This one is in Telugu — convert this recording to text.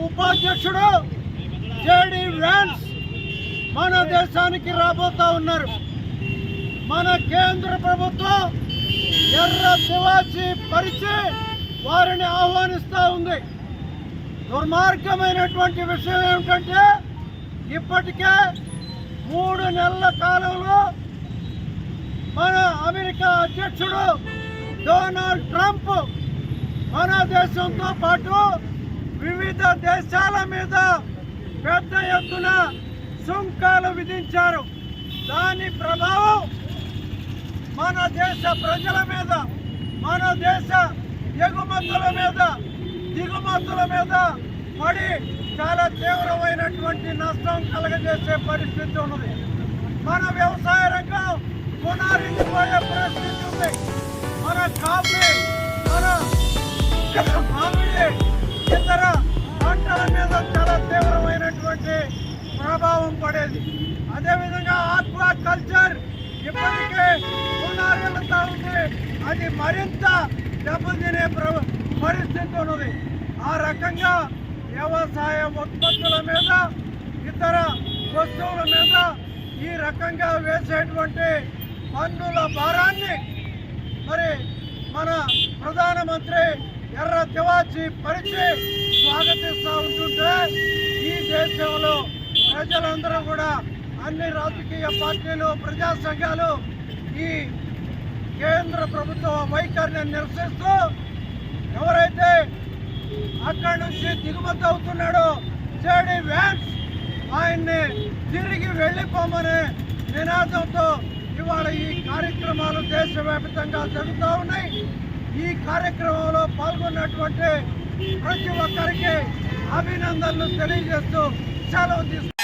ఉపాధ్యక్షుడు జేడీ వ్యాన్స్ మన దేశానికి రాబోతా ఉన్నారు. మన కేంద్ర ప్రభుత్వం ఎర్ర తివాచి పరిచి వారిని ఆహ్వానిస్తూ ఉంది. దుర్మార్గమైనటువంటి విషయం ఏమిటంటే ఇప్పటికే 3 నెలల కాలంలో మన అమెరికా అధ్యక్షుడు డొనాల్డ్ ట్రంప్ మన దేశంతో పాటు వివిధ దేశాల మీద పెద్ద ఎత్తున సుంకాలు విధించారు. దాని ప్రభావం మన దేశ ప్రజల మీద, మన దేశ ఎగుమతుల మీద, దిగుమతుల మీద పడి చాలా తీవ్రమైనటువంటి నష్టం కలగజేసే పరిస్థితి ఉన్నది. మన వ్యవసాయ రంగం పునరుద్ధరించిపోయే పరిస్థితి ఉంది. మన కాఫీ, మన మామిడి, ఇతర పంటల మీద చాలా తీవ్రమైనటువంటి ప్రభావం పడేది. అదేవిధంగా ఆక్వా కల్చర్ ఇప్పటికే పునరుద్ధరిస్తూ ఉంది. అది మరింత దెబ్బతినే పరిస్థితి ఉన్నది. ఆ రకంగా వ్యవసాయ ఉత్పత్తుల మీద, ఇతర వస్తువుల మీద ఈ రకంగా వేసేటువంటి పన్నుల భారాన్ని మరి మన ప్రధానమంత్రి ఎర్ర తివాచి పరిచి స్వాగతిస్తూ ఉంటుంటే ఈ దేశంలో ప్రజలందరూ కూడా అన్ని రాజకీయ పార్టీలు, ప్రజా సంఘాలు ఈ కేంద్ర ప్రభుత్వ వైఖరిని నిరసిస్తూ ఎవరైతే అక్కడి నుంచి దిగుమతి అవుతున్నాడో జేడీ వ్యాన్స్ ఆయన్ని తిరిగి వెళ్ళిపోమనే నినాదంతో ఇవాళ ఈ కార్యక్రమాలు దేశవ్యాప్తంగా జరుగుతూ ఉన్నాయి. ఈ కార్యక్రమంలో పాల్గొన్నటువంటి ప్రతి ఒక్కరికి అభినందనలు తెలియజేస్తూ సెలవు తీసుకుంటున్నాను.